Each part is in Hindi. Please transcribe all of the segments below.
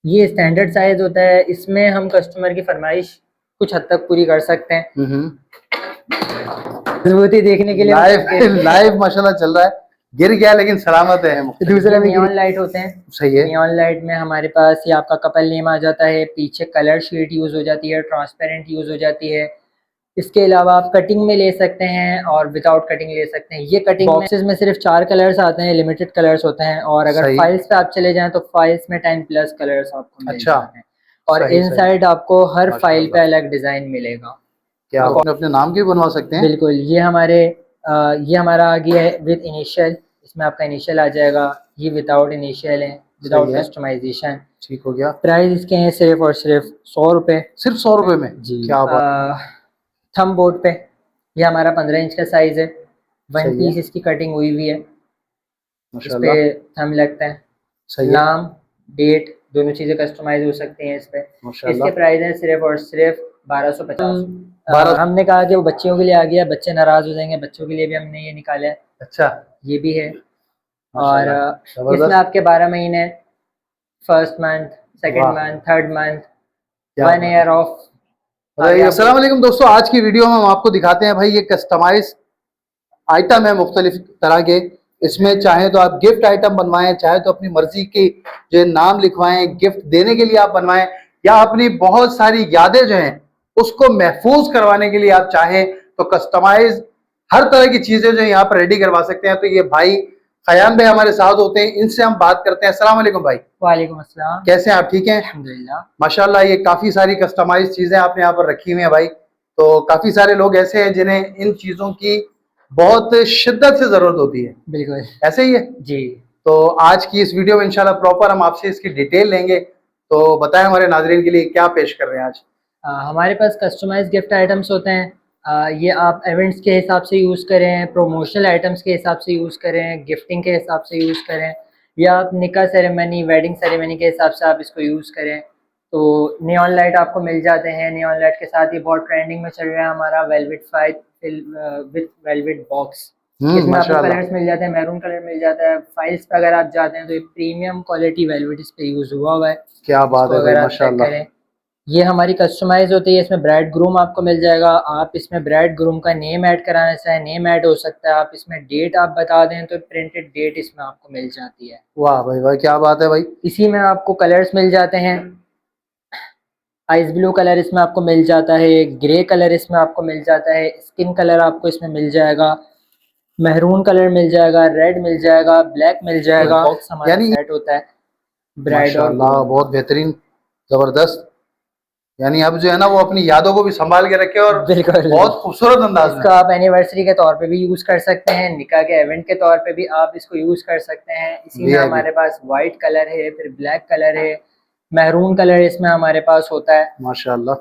ये स्टैंडर्ड साइज होता है, इसमें हम कस्टमर की फरमाइश कुछ हद तक पूरी कर सकते हैं। मजबूती देखने के लिए लाइव लाइव माशाल्लाह चल रहा है, गिर गया लेकिन सलामत है। दूसरा नियॉन लाइट होते हैं। सही है। नियॉन लाइट में हमारे पास ये आपका कपल नेम आ जाता है, पीछे कलर शीट यूज हो जाती है, ट्रांसपेरेंट यूज हो जाती है। इसके अलावा आप कटिंग में ले सकते हैं और विदाउट कटिंग ले सकते हैं। ये कटिंग बॉक्सेस में सिर्फ 4 कलर्स आते हैं, लिमिटेड कलर्स होते हैं। और अगर फाइल्स पे आप चले जाएं तो फाइल्स में 10 प्लस कलर्स आपको मिल जाते हैं। और इनसाइड आपको हर फाइल पे अलग डिजाइन मिलेगा। क्या आप अपने नाम के बनवा सकते हैं? बिल्कुल। ये हमारा आ गया है विद इनिशियल, इसमें आपका इनिशियल आ जाएगा। ये विदाउट इनिशियल है, विदाउट कस्टमाइजेशन। ठीक हो गया। प्राइस इसके हैं सिर्फ और सिर्फ 100 रुपए। सिर्फ 100 रुपए में जी। क्या थंब बोर्ड पे ये हमारा 15 इंच का साइज है। वन पीस इसकी कटिंग हुई हुई है, इस पे थंब लगता है। नाम डेट दोनों चीजें कस्टमाइज हो सकती हैं इस पे। इसके प्राइस है सिर्फ और सिर्फ 1250। हमने कहा कि वो बच्चियों के लिए आ गया, बच्चे नाराज हो जाएंगे, बच्चों के लिए भी हमने ये निकाला है। अच्छा, ये भी है। और इसमें आपके 12 महीने, first month, second month, third month, 1 year of. अस्सलाम वालेकुम दोस्तों, आज की वीडियो में हम आपको दिखाते हैं भाई ये कस्टमाइज आइटम है मुख्तलिफ तरह के। इसमें चाहे तो आप गिफ्ट आइटम बनवाएं, चाहे तो अपनी मर्जी की जो नाम लिखवाएं, गिफ्ट देने के लिए आप बनवाएं, या अपनी बहुत सारी यादें जो हैं उसको महफूज करवाने के लिए आप चाहें तो कस्टमाइज हर तरह की चीजें जो यहाँ पर रेडी करवा सकते हैं। तो ये भाई खयाम भाई हमारे साथ होते हैं, इनसे हम बात करते हैं। अस्सलाम वालेकुम भाई। वालेकुम अस्सलाम। कैसे हैं आप? ठीक हैं अल्हम्दुलिल्लाह। माशाल्लाह। ये काफी सारी कस्टमाइज चीजें आपने यहाँ पर रखी हुई हैं भाई। तो काफी सारे लोग ऐसे हैं जिन्हें इन चीजों की बहुत शिद्दत से जरूरत होती है। बिल्कुल ऐसे ही है जी। तो आज की इस वीडियो में इंशाल्लाह प्रॉपर हम आपसे इसकी डिटेल लेंगे। तो बताएं हमारे नाजरीन के लिए क्या पेश कर रहे हैं आज। हमारे पास कस्टमाइज गिफ्ट आइटम्स होते हैं। ये आप इवेंट्स के हिसाब से यूज़ करें, प्रोमोशनल आइटम्स के हिसाब से यूज़ करें, गिफ्टिंग के हिसाब से यूज़ करें, या आप निकाह सेरेमनी, वेडिंग सेरेमनी के हिसाब से आप इसको यूज़ करें। तो नियॉन लाइट आपको मिल जाते हैं। नियॉन लाइट के साथ ये बहुत ट्रेंडिंग में चल रहा है हमारा velvet file with velvet box. इसमें आपको कलर्स मिल जाते हैं, मैरून कलर मिल जाता है। फाइल्स पे अगर आप जाते हैं तो ये प्रीमियम क्वालिटी वेलवेट इस पे यूज़ हुआ हुआ है। क्या बात है भाई, माशाल्लाह। ये हमारी कस्टमाइज होती है। इसमें ब्राइड ग्रूम आपको मिल जाएगा। आप इसमें ब्राइड ग्रूम का नेम ऐड कराना चाहें, नेम ऐड हो सकता है। आप इसमें डेट आप बता दें तो प्रिंटेड डेट इसमें आपको मिल जाती है। वाह भाई वाह, क्या बात है भाई। इसी में आपको कलर्स मिल जाते हैं। आइस ब्लू कलर इसमें आपको मिल जाता है, ग्रे कलर इसमें आपको मिल जाता है, स्किन कलर आपको इसमें मिल जाएगा, महरून कलर मिल जाएगा, रेड मिल जाएगा, ब्लैक मिल जाएगा। बॉक्स हमारा सेट होता है ब्राइड और बहुत बेहतरीन, जबरदस्त। यानी अब जो है ना वो अपनी यादों को भी संभाल के रखे और बहुत खूबसूरत अंदाज में। इसका आप एनिवर्सरी के तौर पे भी यूज कर सकते हैं, निकाह के इवेंट के तौर पे भी आप इसको यूज कर सकते हैं। इसी में हमारे पास व्हाइट कलर है, फिर ब्लैक कलर है, महरून कलर इसमें हमारे पास होता है। माशाल्लाह।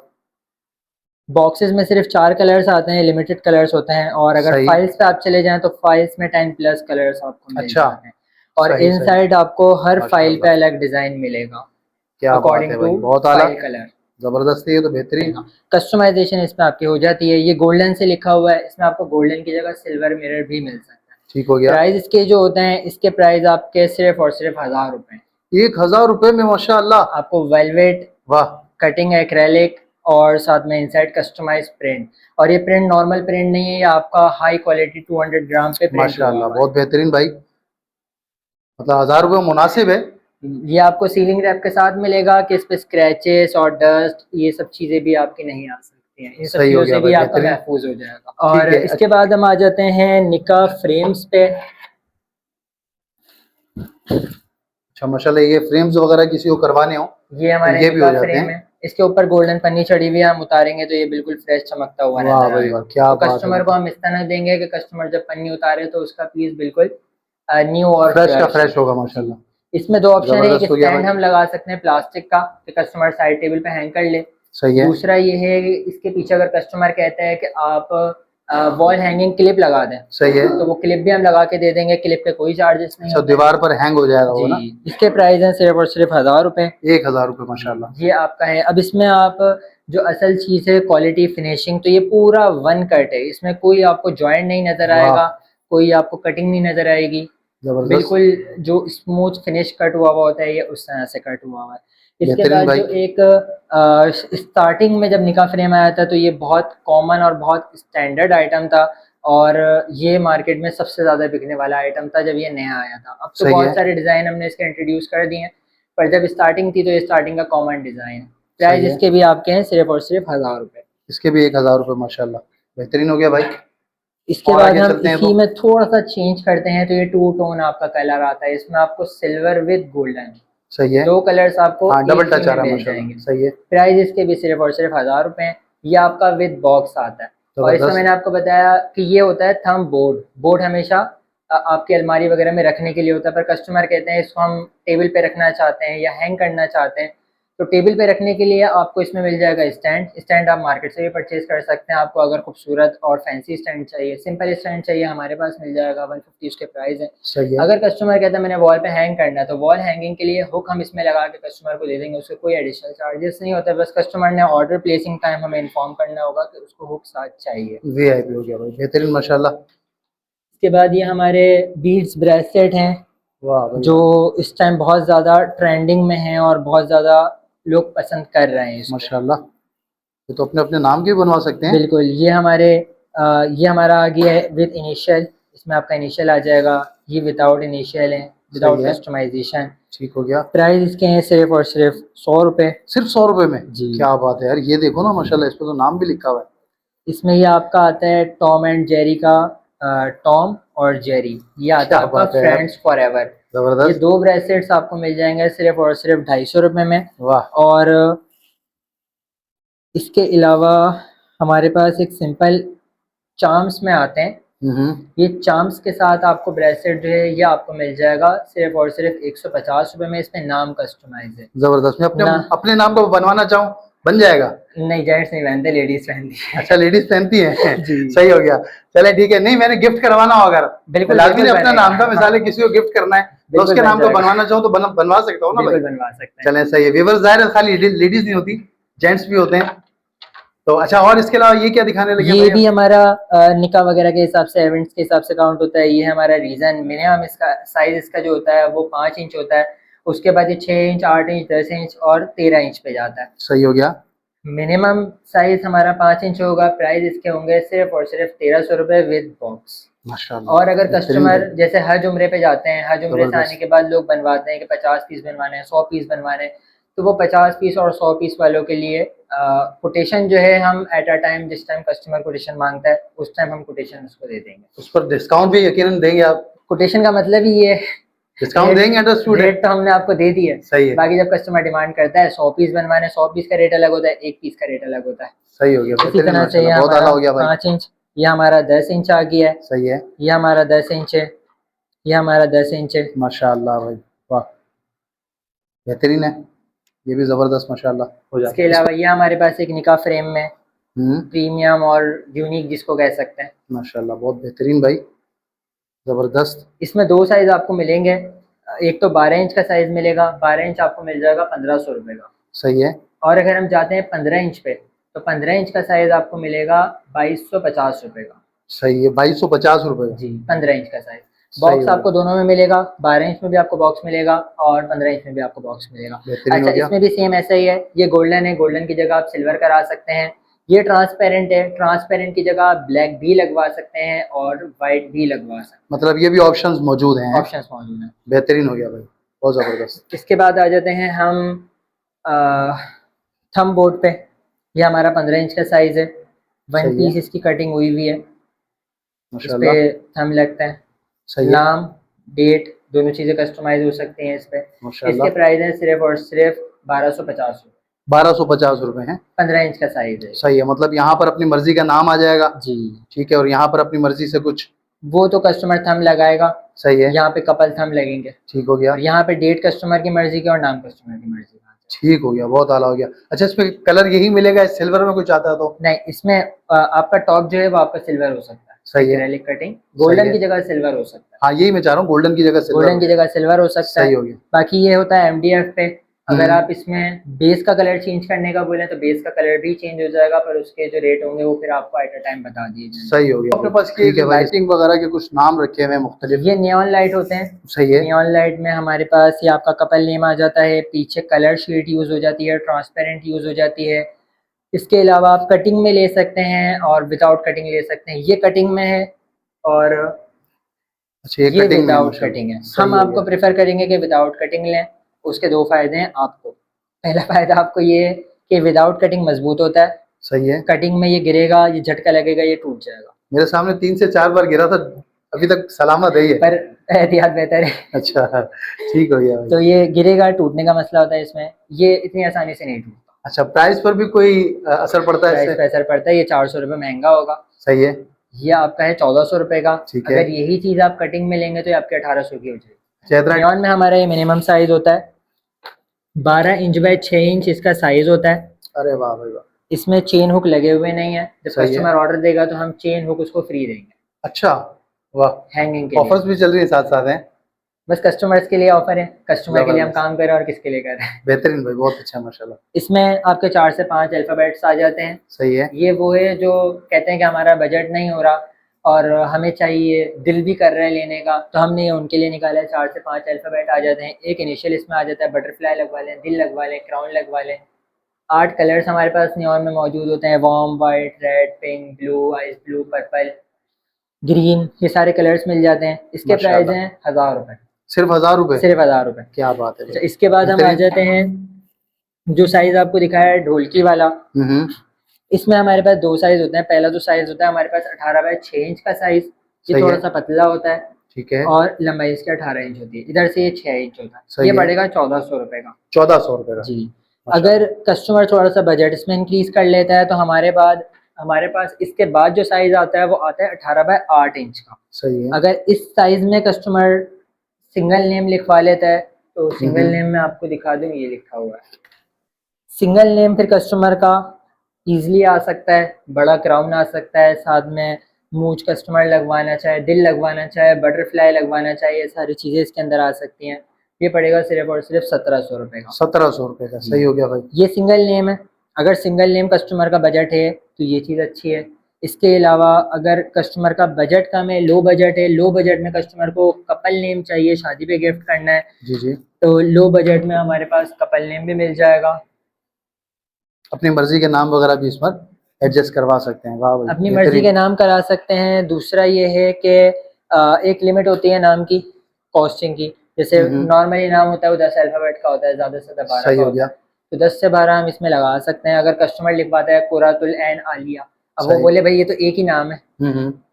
बॉक्सेस में सिर्फ 4 कलर्स आते हैं, लिमिटेड कलर्स होते हैं। और अगर फाइल्स पे आप चले जाएं तो फाइल्स में 10 प्लस कलर्स आपको मिल जाते हैं। और इनसाइड आपको हर फाइल पे अलग डिजाइन मिलेगा अकॉर्डिंग टू फाइल कलर। जबरदस्त है, ये तो बेहतरीन। कस्टमाइजेशन इसमें आपकी हो जाती है। ये गोल्डन से लिखा हुआ है, इसमें आपको गोल्डन की जगह सिल्वर मिरर भी मिल सकता है। ठीक हो गया। प्राइस इसके जो होते हैं, इसके प्राइस आपके सिर्फ और सिर्फ 1000 रुपए। 1000 रुपए में माशाल्लाह। आपको वेलवेट, वाह, कटिंग एक्रेलिक और साथ में इनसाइड कस्टमाइज प्रिंट। और ये प्रिंट नॉर्मल प्रिंट नहीं है, ये आपका हाई क्वालिटी 200 ग्राम पे प्रिंट। माशाल्लाह बहुत बेहतरीन भाई, मतलब 1000 रुपए मुनासिब है। ये आपको सीलिंग रैप के साथ मिलेगा कि इस पे स्क्रैचेस और डस्ट ये सब चीजें भी आपकी नहीं आ सकती हैं। इन सब चीजों से भी आपका महफूज हो जाएगा। और इसके बाद हम आ जाते हैं निकाह फ्रेम्स पे। अच्छा माशाल्लाह, ये फ्रेम्स वगैरह किसी को करवाने हो, ये हमारे निकाह फ्रेम है। इसके ऊपर गोल्डन पन्नी चढ़ी हुई है, हम उतारेंगे तो ये बिल्कुल फ्रेश चमकता हुआ नजर आएगा। तो कस्टमर को हम इस तरह देंगे कि कस्टमर जब पन्नी उतारे तो उसका पीस बिल्कुल न्यू और फ्रेश होगा माशाल्लाह। इसमें 2 ऑप्शन है, एक स्टैंड हम लगा सकते हैं प्लास्टिक का कि कस्टमर साइड टेबल पे हैंग कर ले। सही है। दूसरा ये है कि इसके पीछे अगर कस्टमर कहता है कि आप वॉल हैंगिंग क्लिप लगा दें, सही है, तो वो क्लिप भी हम लगा के दे देंगे। क्लिप पे कोई चार्जेस नहीं। दीवार पर हैंग हो जाएगा वो ना। इसके प्राइस है सिर्फ और सिर्फ 1000 रुपए। 1000 रुपए माशाल्लाह। ये आपका है। अब इसमें आप जो असल चीज है क्वालिटी फिनिशिंग, तो ये पूरा 1 कट है। इसमें कोई आपको जॉइंट नहीं नजर आएगा, कोई आपको कटिंग नहीं नजर आएगी। जबरदस्त। बिल्कुल जो स्मूथ फिनिश कट हुआ हुआ होता है ये उस तरह से कट हुआ हुआ है। इसके बेहतरीन बाद भाई। जो एक स्टार्टिंग में जब निकाह फ्रेम आया था तो ये बहुत कॉमन और बहुत स्टैंडर्ड आइटम था और ये मार्केट में सबसे ज़्यादा बिकने वाला आइटम था जब ये नया आया था। अब तो सही बहुत है। सारे डिज़ाइन हमने इसके इंट्रोड्यूस कर दिए हैं, पर जब स्टार्टिंग थी तो ये स्टार्टिंग का कॉमन डिज़ाइन है। प्राइस सही है। इसके भी आपके हैं सिर्फ और सिर्फ 1000 रुपये। इसके भी 1000 रुपये माशाल्लाह, बेहतरीन हो गया भाई। इसके और बाद आगे हम चलते हैं इसी तो। में थोड़ा सा चेंज करते हैं तो ये टू टोन आपका कलर आता है, इसमें आपको सिल्वर विद गोल्डन सही है। दो कलर्स आपको हाँ, डबल एक ही टच आ में रहा है मिल माशाल्लाह, जाएंगे। सही है। प्राइस इसके भी सिर्फ और सिर्फ 1000 रुपए हैं। ये आपका विद बॉक्स आता है और इसमें जबरदस्त। मैंने आपको बताया कि ये होता है थंब बोर्ड। बोर्ड हमेशा आपकी अलमारी वगैरह में रखने के लिए होता है, पर कस्टमर कहते हैं इसको हम टेबल पे रखना चाहते हैं या हैंग करना चाहते हैं, तो टेबल पे रखने के लिए आपको इसमें मिल जाएगा स्टैंड। स्टैंड आप मार्केट से भी परचेज कर सकते हैं। आपको अगर खूबसूरत और फैंसी स्टैंड चाहिए, सिंपल स्टैंड चाहिए, हमारे पास मिल जाएगा। 150 उसके प्राइस है। सही है। अगर कस्टमर कहता है मैंने वॉल पे हैंग करना है तो वॉल हैंगिंग के लिए हुक हम इसमें लगा के कस्टमर को दे देंगे, उससे कोई एडिशनल चार्जेस नहीं होता। बस कस्टमर ने ऑर्डर प्लेसिंग टाइम हमें इन्फॉर्म करना होगा कि उसको हुक साथ चाहिए। वीआईपी हो गया भाई, बेहतरीन माशाल्लाह। इसके बाद ये हमारे बीड्स ब्रेसलेट हैं वाह भाई जो इस टाइम बहुत ज़्यादा ट्रेंडिंग में हैं और बहुत ज़्यादा लोग पसंद कर रहे हैं इसको। माशाल्लाह। ये तो अपने अपने नाम के भी बनवा सकते हैं। बिल्कुल। ये हमारा आ गया है विद इनिशियल, इसमें आपका इनिशियल आ जाएगा। ये विदाउट इनिशियल है, विदाउट सही है। कस्टमाइजेशन। ठीक हो गया। प्राइस इसके हैं सिर्फ और सिर्फ 100 रुपये। सिर्फ 100 रुपये में? जी। क्या बात है यार, ये देखो ना माशाल्लाह, इस पे तो नाम भी लिखा हुआ है। इसमें ये आपका आता है टॉम एंड जेरी का, टॉम और जेरी, ये आता क्या है आपका बात है यार। Friends for ever. ये जबरदस्त। दो ब्रेसलेट्स आपको मिल जाएंगे सिर्फ और सिर्फ 250 रुपये में। वाह। और इसके अलावा हमारे पास एक सिंपल चार्म्स में आते हैं। ये चार्म्स के साथ आपको ब्रेसलेट जो है ये आपको मिल जाएगा सिर्फ और सिर्फ 150 रुपये में। इसमें नाम कस्टमाइज है। जबरदस्त। मैं अपने ना, अपने नाम को बनवाना चाहूँ बन जाएगा? नहीं, जेंट्स नहीं पहनते, लेडीज पहनती है। अच्छा, लेडीज पहनती है। जी। सही हो गया। चले ठीक है। नहीं, मैंने गिफ्ट करवाना हो अगर बिल्कुल, लाजमी बिल्कुल अपना बनेगा। नाम का, मिसाल है किसी को गिफ्ट करना है तो बिल्कुल उसके बन नाम को जाएगा। बनवाना चाहूँ तो बनवा सकता हूँ ना भाई? बिल्कुल बनवा सकते हैं। चले सही है। व्यूअर्स, जाहिर है खाली लेडीज नहीं होती, जेंट्स भी होते हैं। तो अच्छा, और इसके अलावा ये क्या दिखाने लगे ये भाई? भी हमारा निकाह वगैरह के हिसाब से, इवेंट्स के हिसाब से काउंट होता है। ये हमारा रीजन मिनिमम इसका साइज इसका जो होता है वो 5 इंच होता है। उसके बाद ये 6 इंच, 8 इंच, 10 इंच और 13 इंच पे जाता है। सही हो गया। मिनिमम साइज हमारा 5 इंच होगा। प्राइस इसके होंगे सिर्फ और सिर्फ 1300 रुपये विद बॉक्स। माशाल्लाह। और अगर बेहतरीन कस्टमर भाई। जैसे हज उम्रे पे जाते हैं, हज उम्रे से जबरदस्त। आने के बाद लोग बनवाते हैं कि 50 पीस बनवाने हैं, 100 पीस बनवाने हैं, तो वो 50 पीस और 100 पीस वालों के लिए कोटेशन जो है हम एट अ टाइम, जिस टाइम कस्टमर कोटेशन मांगता है उस टाइम हम कोटेशन उसको दे देंगे। उस पर डिस्काउंट भी यकीनन देंगे आप? कोटेशन का मतलब ही ये, डिस्काउंट देंगे, अंडरस्टूड है। रेट तो हमने आपको दे दी है। सही है। बाकी जब कस्टमर डिमांड करता है 100 पीस बनवाने, 100 पीस का रेट अलग होता है, 1 पीस का रेट अलग होता है। सही हो गया। इसी बेहतरीन तरह से ये माशाल्लाह, बहुत आला हमारा हो गया भाई। 5 इंच, ये हमारा 10 इंच आ गया है। सही है। ये हमारा 10 इंच है, ये हमारा 10 इंच है। माशाल्लाह भाई, वाह, बेहतरीन है। ये भी जबरदस्त माशाल्लाह हो जाता इसके है। अलावा ये हमारे पास एक निकाह फ्रेम में हम्म, प्रीमियम और यूनिक जिसको कह सकते हैं। माशाल्लाह बहुत बेहतरीन भाई, जबरदस्त। इसमें दो साइज आपको मिलेंगे। एक तो 12 इंच का साइज मिलेगा, 12 इंच आपको मिल जाएगा 1500 रुपये का। सही है। और अगर हम जाते हैं 15 इंच पे तो 15 इंच का साइज आपको मिलेगा 2250 रुपये का। सही है, 2250 रुपये का। जी, 15 इंच का साइज। सही बॉक्स हो आपको गया। दोनों में मिलेगा, 12 इंच में भी आपको बॉक्स मिलेगा और 15 इंच में भी आपको बॉक्स मिलेगा। बेहतरीन अच्छा, हो गया। इसमें भी सेम ऐसा ही है। ये गोल्डन है, गोल्डन की जगह आप सिल्वर करा सकते हैं। ये ट्रांसपेरेंट है, ट्रांसपेरेंट की जगह आप ब्लैक भी लगवा सकते हैं और वाइट भी लगवा सकते हैं। मतलब ये भी ऑप्शंस मौजूद हैं? ऑप्शंस मौजूद हैं। बेहतरीन हो गया भाई, बहुत जबरदस्त। इसके बाद आ जाते हैं हम थंब बोर्ड पे। ये हमारा 15 इंच का साइज है। वन सही है। पीस इसकी कटिंग हुई हुई है। इस पे माशाल्लाह। थंब लगता है। सही है। नाम, डेट, दोनों चीजें कस्टमाइज हो सकती हैं इस पे। माशाल्लाह। इसके प्राइस है सिर्फ और सिर्फ 1250 रुपये। 1250 रुपये हैं। 15 इंच का साइज है। सही है। मतलब यहाँ पर अपनी मर्जी का नाम आ जाएगा। जी। ठीक है। और यहाँ पर अपनी मर्जी से कुछ, वो तो कस्टमर थंब लगाएगा। सही है। यहाँ पे कपल थंब लगेंगे। ठीक हो गया। और यहाँ पे डेट कस्टमर की मर्जी की और नाम कस्टमर की मर्जी का। ठीक हो गया, बहुत आला हो गया। अच्छा, इसमें कलर यही मिलेगा? सिल्वर में कुछ आता है तो? नहीं, इसमें आपका टॉप जो है वो आपका सिल्वर हो सकता है। सही है। एक्रेलिक कटिंग, गोल्डन की जगह सिल्वर हो सकता है। हाँ, यही मैं चाह रहा हूँ, गोल्डन की जगह सिल्वर। गोल्डन की जगह सिल्वर हो सकता है। सही हो गया। बाकी ये होता है MDF पे। अगर आप इसमें बेस का कलर चेंज करने का बोले तो बेस का कलर भी चेंज हो जाएगा, पर उसके जो रेट होंगे वो फिर आपको एट अ टाइम बता दिए जाएंगे। सही हो गया। अपने पास की लाइटिंग वगैरह के कुछ नाम रखे हुए हैं मुख्तलिफ। ये नियॉन लाइट होते हैं। सही है। नियॉन लाइट में हमारे पास ये आपका कपल नेम आ जाता है, पीछे कलर शीट यूज हो जाती है, ट्रांसपेरेंट यूज हो जाती है। इसके अलावा आप कटिंग में ले सकते हैं और विदाउट कटिंग ले सकते हैं। ये कटिंग में है और अच्छा, ये ये कटिंग में विदाउट कटिंग है। हम आपको प्रेफर करेंगे कि विदाउट कटिंग लें। उसके दो फायदे हैं आपको। पहला फायदा आपको ये है कि विदाउट कटिंग मजबूत होता है। सही है। कटिंग में ये गिरेगा, ये झटका लगेगा, ये टूट जाएगा। मेरे सामने 3 से 4 बार गिरा था, अभी तक सलामत है ये। पर एहतियात बेहतर है। अच्छा, ठीक हो गया भाई। तो ये गिरेगा, टूटने का मसला होता है इसमें, ये इतनी आसानी से नहीं टूटता। अच्छा, प्राइस पर भी कोई असर पड़ता है? प्राइस पे असर पड़ता है। ये 400 रुपये महंगा होगा। सही है। ये आपका है 1400 रुपये का। ठीक है। अगर यही चीज आप कटिंग में लेंगे तो ये आपके 1800 की हो जाएगी। चैतरा नियॉन में हमारा ये मिनिमम साइज होता है 12 इंच बाय 6 इंच इसका साइज होता है। अरे वाह भाई वाह। इसमें चेन हुक लगे हुए नहीं है। जब सही है। कस्टमर ऑर्डर देगा तो हम चेन हुक उसको फ्री देंगे। अच्छा, वाह। हैंगिंग के ऑफर्स भी चल रही है साथ साथ हैं? बस कस्टमर्स के लिए ऑफर है। कस्टमर के लिए हम काम कर रहे हैं और किसके लिए कर रहे हैं। बेहतरीन भाई, बहुत अच्छा माशाल्लाह। इसमें आपके 4 से 5 अल्फाबेट्स आ जाते हैं। सही है। ये वो है जो कहते हैं कि हमारा बजट नहीं हो रहा और हमें चाहिए, दिल भी कर रहे हैं लेने का, तो हमने ये उनके लिए निकाला है। 4 से 5 अल्फाबेट आ जाते हैं। एक इनिशियल इसमें आ जाता है, बटरफ्लाई लगवा लें, दिल लगवा लें, क्राउन लगवा लें। 8 कलर्स हमारे पास नियॉन में मौजूद होते हैं। Warm white, red, pink, blue, ice blue, purple, green, ये सारे कलर्स मिल जाते हैं। इसके प्राइस हैं 1000 रुपये। सिर्फ 1000 रुपये? सिर्फ 1000 रुपये। क्या बात है। अच्छा, इसके बाद हम आ जाते हैं जो साइज आपको दिखाया है ढोलकी वाला। इसमें हमारे पास 2 साइज होते हैं। पहला जो साइज होता है हमारे पास 18 बाय 6 इंच का साइज, ये थोड़ा सा पतला होता है। ठीक है। और लंबाई इसकी 18 इंच होती है। इधर से ये 6 इंच होता है। ये पड़ेगा 1400 रुपये का। 1400 रुपये का जी। अगर कस्टमर थोड़ा सा बजट इसमें इंक्रीज कर लेता है तो हमारे पास इसके बाद जो साइज आता है वो आता है 18 बाय 8 इंच का। सही है। अगर इस साइज में कस्टमर सिंगल नेम लिखवा लेता है तो सिंगल नेम में आपको दिखा दूं, ये लिखा हुआ है सिंगल नेम। फिर कस्टमर का इजीली आ सकता है, बड़ा क्राउन आ सकता है, साथ में मूंछ कस्टमर लगवाना चाहे, दिल लगवाना चाहे, बटरफ्लाई लगवाना चाहे, ये सारी चीज़ें इसके अंदर आ सकती हैं। ये पड़ेगा सिर्फ और सिर्फ 1700 रुपये का। 1700 रुपये का। सही हो गया भाई। ये सिंगल नेम है। अगर सिंगल नेम कस्टमर का बजट है तो ये चीज़ अच्छी है। इसके अलावा अगर कस्टमर का बजट कम है, लो बजट है, लो बजट में कस्टमर को कपल नेम चाहिए, शादी पे गिफ्ट करना है, जी जी, तो लो बजट में हमारे पास कपल नेम भी मिल जाएगा। अपनी मर्जी के नाम वगैरह भी इस पर एडजस्ट करवा सकते हैं। वाह भाई, अपनी मर्जी के नाम करा सकते हैं। दूसरा ये है कि एक लिमिट होती है नाम की, कॉस्टिंग की। जैसे नॉर्मली नाम होता है वो 10 अल्फाबेट का होता है, ज़्यादा से ज़्यादा 12 सही का हो गया। तो 10 से 12 हम इसमें लगा सकते हैं। अगर कस्टमर लिखवाता है कुरातुल ऐन आलिया, अब वो बोले भाई ये तो एक ही नाम है,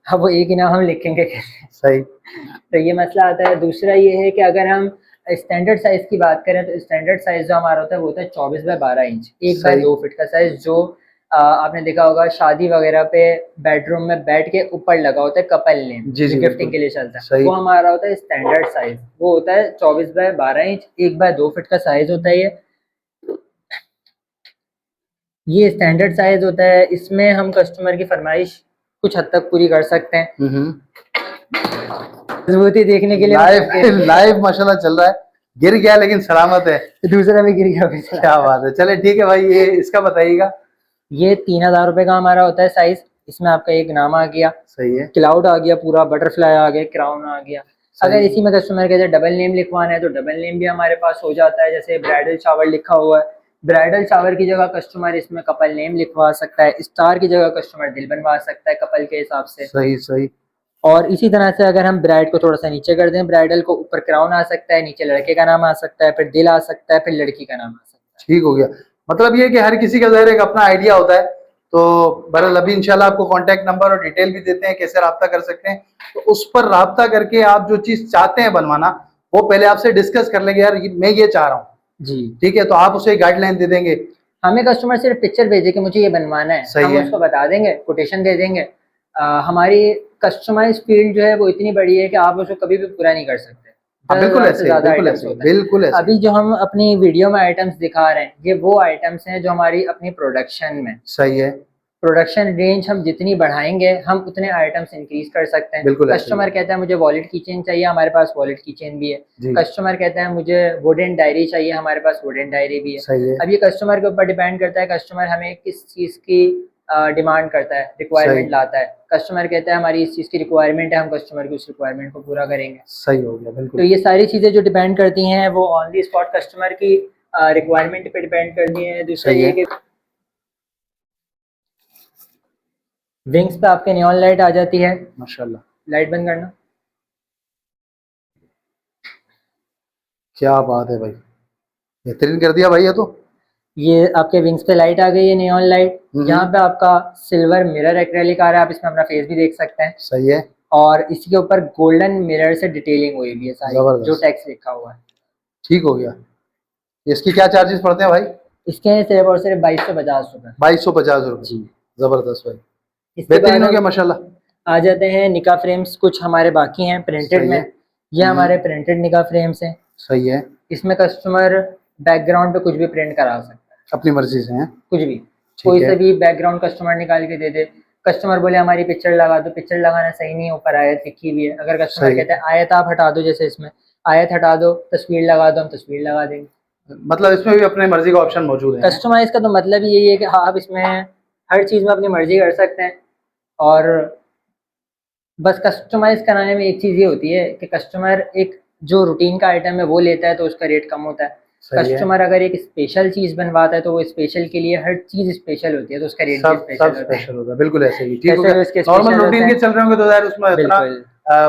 अब वो एक ही नाम हम लिखेंगे कैसे? सही। तो ये मसला आता है। दूसरा ये है कि अगर हम स्टैंडर्ड साइज की बात करें तो स्टैंडर्ड साइज जो हमारा होता है वो होता है 24 बाय 12 इंच, 1 बाय 2 फीट का साइज, जो आपने देखा होगा शादी वगैरह पे बेडरूम में बैठ के ऊपर लगा होता है कपल नेम, जो गिफ्टिंग के लिए चलता है, वो हमारा होता है स्टैंडर्ड साइज। वो होता है 24 बाय 12 इंच, 1 बाय 2 फीट का साइज होता है। ये स्टैंडर्ड साइज होता है। इसमें हम कस्टमर की फरमाइश कुछ हद तक पूरी कर सकते हैं। मजबूती देखने के लिए लाइव माशाल्लाह चल रहा है। गिर गया लेकिन सलामत है। दूसरा भी गिर गया। क्या बात है। चले ठीक है भाई, ये इसका बताइएगा। ये 3000 रुपये का हमारा होता है साइज। इसमें आपका एक नाम आ गया, सही है, क्लाउड आ गया, पूरा बटरफ्लाई आ गया, क्राउन आ गया। अगर इसी में कस्टमर के डबल नेम लिखवाना है तो डबल नेम भी हमारे पास हो जाता है। जैसे ब्राइडल शावर लिखा हुआ है, ब्राइडल शावर की जगह कस्टमर इसमें कपल नेम लिखवा सकता है। स्टार की जगह कस्टमर दिल बनवा सकता है कपल के हिसाब से। सही सही। और इसी तरह से अगर हम ब्राइड को थोड़ा सा नीचे कर दें, ब्राइडल को ऊपर क्राउन आ सकता है, नीचे लड़के का नाम आ सकता है, फिर दिल आ सकता है, फिर लड़की का नाम आ सकता है। ठीक हो गया। मतलब ये कि हर किसी का ज़ाहिर एक अपना आइडिया होता है। तो बहरहाल अभी इंशाल्लाह आपको कांटेक्ट नंबर और डिटेल भी देते हैं कैसे रब्ता कर सकते हैं। तो उस पर रब्ता करके आप जो चीज़ चाहते हैं बनवाना वो पहले आपसे डिस्कस कर लेंगे, यार मैं ये चाह रहा हूँ जी, ठीक है, तो आप उसे गाइडलाइन दे देंगे। हमें कस्टमर सिर्फ पिक्चर भेजे कि मुझे ये बनवाना है, हम उसको बता देंगे, कोटेशन दे देंगे। हमारी कस्टमाइज फील्ड जो है वो इतनी बड़ी है कि आप उसको कभी भी पूरा नहीं कर सकते। बिल्कुल ऐसे, बिल्कुल ऐसे। अभी जो हम अपनी वीडियो में आइटम्स दिखा रहे हैं ये वो आइटम्स हैं जो हमारी अपनी प्रोडक्शन में। सही है। प्रोडक्शन रेंज हम जितनी बढ़ाएंगे हम उतने आइटम्स इंक्रीज कर सकते हैं। बिल्कुल ऐसे ही। कस्टमर कहता है मुझे वॉलेट की चेन चाहिए, हमारे पास वॉलेट की चेन भी है। जी कस्टमर कहता है मुझे वुडन डायरी चाहिए, हमारे पास वुडन डायरी भी है। सही है। अब ये कस्टमर के ऊपर डिपेंड करता है, कस्टमर हमें किस चीज़ की डिमांड करता है, रिक्वायरमेंट सही लाता है। कस्टमर कहता है हमारी इस चीज़ की रिक्वायरमेंट है, हम कस्टमर की उस रिक्वायरमेंट को पूरा करेंगे। सही हो गया तो बिल्कुल। ये सारी चीज़ें जो डिपेंड करती हैं वो ऑन दी स्पॉट कस्टमर की रिक्वायरमेंट पे डिपेंड करती हैं। दूसरा सही ये है। कि विंग्स पे आपके नियॉन लाइट आ जाती है। माशाल्लाह, लाइट बंद करना। क्या बात है भाई, बेहतरीन कर दिया भाई ये तो। ये आपके विंग्स पे लाइट आ गई है, नियॉन लाइट। यहाँ हम्म, पे आपका सिल्वर मिरर एक्रेलिक आ रहा है, आप इसमें अपना फेस भी देख सकते हैं। सही है। और इसके ऊपर गोल्डन मिरर से डिटेलिंग हुई हुई है सारी, जो जबरदस्त, टेक्स्ट लिखा हुआ है। ठीक हो गया। इसकी क्या चार्जेस पड़ते हैं भाई? इसके सिर्फ और सिर्फ 2250 रुपये। 2250 रुपये। जी। जबरदस्त भाई, इसके बाद बेहतरीन हो हम गया माशाल्लाह। आ जाते हैं निका फ्रेम्स, कुछ हमारे बाकी हैं प्रिंटेड सही में। है। ये हमारे प्रिंटेड निका फ्रेम्स हैं। सही है। इसमें कस्टमर बैकग्राउंड पे कुछ भी प्रिंट करा सकता है, अपनी मर्जी से हैं। कुछ भी, ठीक कोई है। से भी बैकग्राउंड कस्टमर निकाल के दे दे। कस्टमर बोले हमारी पिक्चर लगा दो, पिक्चर लगाना सही नहीं है, ऊपर आयत लिखी हुई है। अगर कस्टमर सही, कहते हैं आयत आप हटा दो, जैसे इसमें आयत हटा दो, तस्वीर लगा दो, हम तस्वीर लगा देंगे। मतलब इसमें भी अपने मर्जी का ऑप्शन मौजूद है। कस्टमाइज का तो मतलब यही है कि हाँ, आप इसमें हर चीज़ में अपनी मर्जी कर सकते हैं। और बस कस्टमाइज कराने में एक चीज़ ये होती है कि कस्टमर एक जो रूटीन का आइटम है वो लेता है तो उसका रेट कम होता है। सही है। कस्टमर अगर एक स्पेशल चीज़ बनवाता है तो वो स्पेशल के लिए हर चीज़ स्पेशल होती है, तो उसका रेट भी सब स्पेशल होता है। स्पेशल होगा, बिल्कुल ऐसे ही। ठीक हो जैसे गया। उसके नॉर्मल स्पेशल होते रूटीन के हैं। चल रहे होंगे तो यार उसमें इतना बिल्कुल।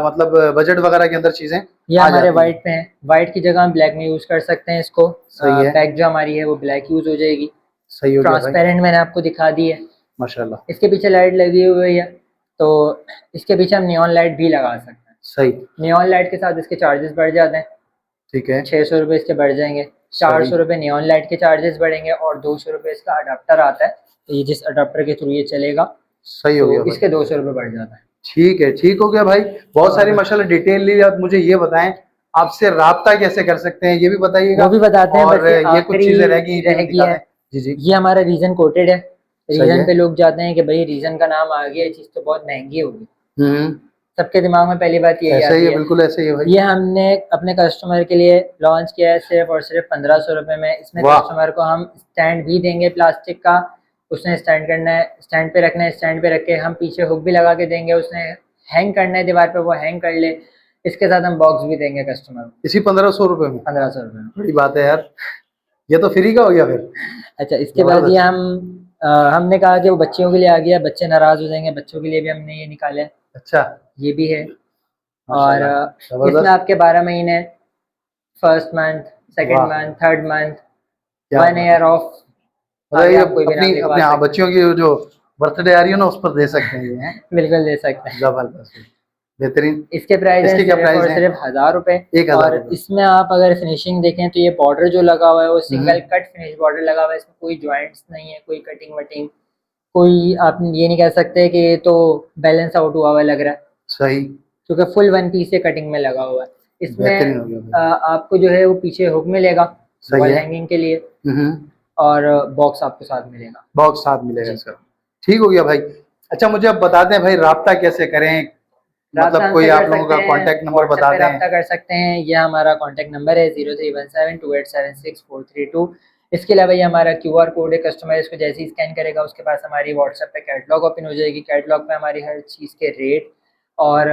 मतलब बजट वगैरह के अंदर चीजें ये आ हमारे जाती वाइट हैं। पे है, वाइट की जगह हम ब्लैक में यूज़ कर सकते हैं इसको। सही है। बैक जो हमारी है वो ब्लैक यूज़ हो जाएगी। सही हो गया भाई, ट्रांसपेरेंट मैंने आपको दिखा दी है। माशाल्लाह। इसके पीछे लाइट लगी हुई है, तो इसके पीछे हम नियॉन लाइट भी लगा सकते हैं। सही, नियॉन लाइट के साथ इसके चार्जेस बढ़ जाते हैं। ठीक है। 600 रुपये इसके बढ़ जाएंगे। सही, 400 रुपये नियॉन लाइट के चार्जेस बढ़ेंगे और 200 रुपये इसका अडाप्टर आता है। तो ये जिस अडाप्टर के थ्रू ये चलेगा सही हो तो गया भाई। इसके 200 रुपये बढ़ जाता है। ठीक है, ठीक हो गया भाई। बहुत सारी और माशाल्लाह डिटेल ली। आप मुझे ये बताएं, आपसे राब्ता कैसे कर सकते हैं ये भी बताइएगा। वो भी बताते हैं, और बस ये ये कुछ आखिरी चीजें रह गई ये रह भी गई दिखा है। दें। जी जी, ये हमारा रीजन कोटेड है। सही रीजन है। पे लोग जाते हैं कि भाई रीजन का नाम आ गया, ये चीज़ तो बहुत महंगी होगी। हम्म, सबके दिमाग में पहली बात यही ऐसा ही आती है, है। बिल्कुल ऐसे ही है भाई। ये हमने अपने कस्टमर के लिए लॉन्च किया है सिर्फ और सिर्फ 1500 रुपये में। इसमें वाह, कस्टमर को हम स्टैंड भी देंगे प्लास्टिक का, उसने स्टैंड करना है, स्टैंड पे रखना है, स्टैंड पे रख के हम पीछे हुक भी लगा के देंगे, उसने हैंग करना है दीवार पे वो हैंग कर ले। इसके साथ हम बॉक्स भी देंगे कस्टमर को इसी 1500 रुपये में? 1500 रुपये में। बड़ी बात है यार, ये तो फ्री का हो गया फिर। अच्छा, इसके बाद ये हमने कहा कि वो बच्चियों के लिए आ गया, बच्चे नाराज हो जाएंगे, बच्चों के लिए भी हमने ये निकाले। अच्छा, ये भी है। और माशाल्लाह, इसमें जबरदस्त। आपके 12 महीने, फर्स्ट मंथ, सेकंड वाह, मंथ, थर्ड मंथ, क्या 1 ईयर बात है। ऑफ, मतलब आगे ये आप कोई भी नाम अपनी लिखवा अपने हाँ सकते बच्चियों की जो बर्थडे आ रही है ना उस पर दे सकते हैं ये हैं। हैं। बिल्कुल दे सकते हैं। जबरदस्त, बेहतरीन। इसके प्राइस हैं इसके क्या सिर्फ प्राइस और हैं? सिर्फ 1000 रुपये। 1000 और रुपये। इसमें आप अगर फिनिशिंग देखें तो ये बॉर्डर जो लगा हुआ है वो सिंगल हम्म, कट फिनिश बॉर्डर लगा हुआ है, इसमें कोई जॉइंट्स नहीं है, कोई कटिंग वटिंग, कोई आप ये नहीं कह सकते कि ये तो बैलेंस आउट हुआ हुआ लग रहा है, सही, क्योंकि फुल 1 पीस से कटिंग में लगा हुआ है। बेहतरीन इसमें हो गया भाई। आपको जो है वो पीछे हुक मिलेगा सही वॉल है। हैंगिंग के लिए, हम्म, और बॉक्स आपको साथ मिलेगा। बॉक्स साथ मिलेगा जी। इसका। ठीक हो गया भाई। अच्छा, मुझे अब बता दें भाई राब्ता कैसे करें, राब्ता मतलब कोई हमसे कर आप लोगों सकते का हैं, कांटेक्ट नंबर व्हाट्सएप बता पे दें। राब्ता कर सकते हैं। ये हमारा कांटेक्ट नंबर है 03172876 432। इसके अलावा ये हमारा QR कोड है, कस्टमर इसको जैसे ही स्कैन करेगा उसके पास हमारी व्हाट्सएप पे कैटलॉग ओपन हो जाएगी। कैटलॉग पे हमारी हर चीज़ के रेट और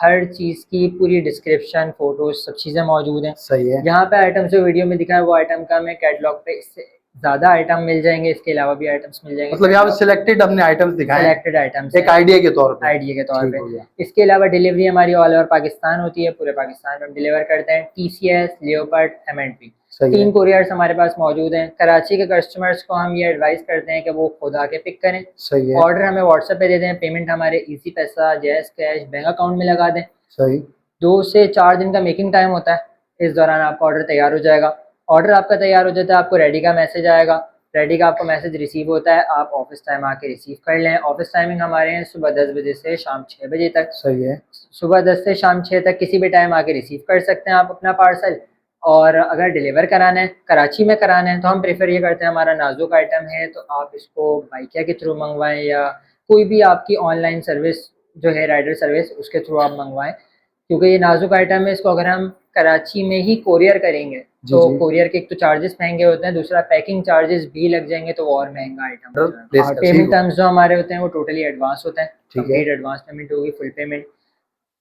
हर चीज़ की पूरी डिस्क्रिप्शन, फोटोज, सब चीज़ें मौजूद हैं। सही है। यहाँ पे आइटम जो वीडियो में दिखा है वो आइटम का हमें कैटलॉग पे इससे ज़्यादा आइटम मिल जाएंगे, इसके अलावा भी आइटम्स मिल जाएंगे। मतलब यहाँ पे सिलेक्टेड हमने आइटम्स दिखाए हैं, सेलेक्टेड आइटम्स एक आइडिया के तौर पे। आइडिया के तौर ठीक पे। हो गया। इसके अलावा डिलीवरी हमारी ऑल ओवर पाकिस्तान होती है, पूरे पाकिस्तान में हम डिलीवर करते हैं। TCS, लियोपार्ड, M&P, सही 3 है। कोरियर्स हमारे पास मौजूद हैं। कराची के कस्टमर्स को हम ये एडवाइस करते हैं कि वो खुद आके पिक करें। सही है। ऑर्डर हमें व्हाट्सएप पे दे दें, पेमेंट हमारे इजी पैसा, जैज़ कैश, बैंक अकाउंट में लगा दें। सही, 2 से 4 दिन का मेकिंग टाइम होता है, इस दौरान आपका ऑर्डर तैयार हो जाएगा। ऑर्डर आपका तैयार हो जाता है, आपको रेडी का मैसेज आएगा, रेडी का आपको मैसेज रिसीव होता है, आप ऑफिस टाइम आके रिसीव कर लें। ऑफिस टाइमिंग हमारे हैं सुबह 10 बजे से शाम 6 बजे तक। सही है। सुबह 10 से शाम 6 तक किसी भी टाइम आके रिसीव कर सकते हैं आप अपना पार्सल। और अगर डिलीवर कराना है, कराची में कराना है, तो हम प्रेफर ये करते हैं, हमारा नाजुक आइटम है तो आप इसको बाइकिया के थ्रू मंगवाएं या कोई भी आपकी ऑनलाइन सर्विस जो है राइडर सर्विस उसके थ्रू आप मंगवाएं, क्योंकि ये नाजुक आइटम है, इसको अगर हम कराची में ही कोरियर करेंगे तो कोरियर के एक तो चार्जेस महंगे होते हैं, दूसरा पैकिंग चार्जेस भी लग जाएंगे तो वो और महंगा आइटम होता है। पेमेंट टर्म्स जो हमारे होते हैं वो टोटली एडवांस होते हैं, कंप्लीट एडवांस पेमेंट होगी, फुल पेमेंट।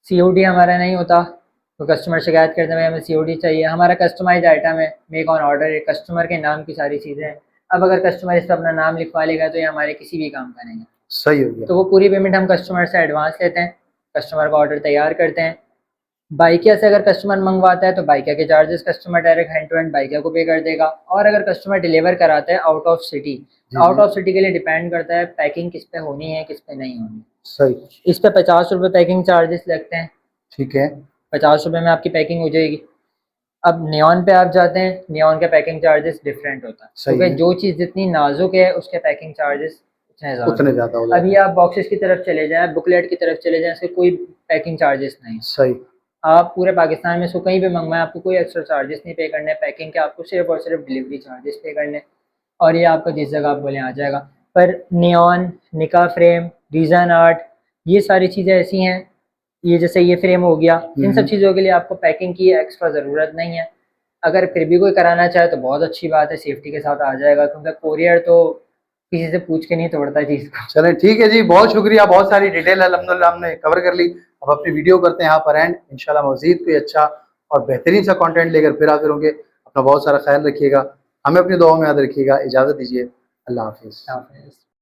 COD हमारा नहीं होता, तो कस्टमर शिकायत करते हैं हमें COD चाहिए। हमारा कस्टमाइज आइटम है, मेक ऑन ऑर्डर है, कस्टमर के नाम की सारी चीज़ें हैं। अब अगर कस्टमर इस पर अपना नाम लिखवा लेगा तो ये हमारे किसी भी काम का नहीं है। सही हो गया। तो वो पूरी पेमेंट हम कस्टमर से एडवांस लेते हैं, कस्टमर का ऑर्डर तैयार करते हैं। बाइकिया से अगर कस्टमर मंगवाता है तो बाइकिया के charges customer direct hand to hand Bykea को पे कर देगा, और अगर कस्टमर डिलीवर कराता है out of city, out of city के लिए डिपेंड करता है पैकिंग किस पे होनी है किस पे नहीं होनी। सही। इस पे 50 रुपये पैकिंग चार्जेस लगते हैं। ठीक है। 50 रुपये में आपकी पैकिंग हो जाएगी। अब नियॉन पे आप जाते हैं, नियॉन के पैकिंग चार्जेस डिफरेंट होता है, क्योंकि जो चीज़ जितनी नाजुक है उसके पैकिंग चार्जेस उतने ज़्यादा। अभी आप बॉक्सेस की तरफ चले जाएं, बुकलेट की तरफ चले जाएं, इसके कोई पैकिंग चार्जेस नहीं। सही। आप पूरे पाकिस्तान में इसको कहीं भी मंगवाएं, आपको कोई एक्स्ट्रा चार्जेस नहीं पे करने, पैकिंग के आपको सिर्फ और सिर्फ डिलीवरी चार्जेस पे करने, और ये आपको जिस जगह आप बोले आ जाएगा। पर नियॉन, निका फ्रेम, रीजन आर्ट, ये सारी चीज़ें ऐसी हैं, ये जैसे ये फ्रेम हो गया, इन सब चीज़ों के लिए आपको पैकिंग की एक्स्ट्रा ज़रूरत नहीं है। अगर फिर भी कोई कराना चाहे तो बहुत अच्छी बात है, सेफ्टी के साथ आ जाएगा, क्योंकि कोरियर तो किसी से पूछ के नहीं तोड़ता चीज़ को। चलें ठीक है जी, बहुत शुक्रिया, बहुत सारी डिटेल अल्हम्दुलिल्लाह हमने कवर कर ली। अब अपनी वीडियो करते हैं यहाँ पर एंड, इंशाल्लाह मज़ीद कोई अच्छा और बेहतरीन सा कंटेंट लेकर फिर हाजिर होंगे। अपना बहुत सारा ख्याल रखिएगा, हमें अपनी दुआओं में याद रखिएगा। इजाज़त दीजिए, अल्लाह हाफिज़।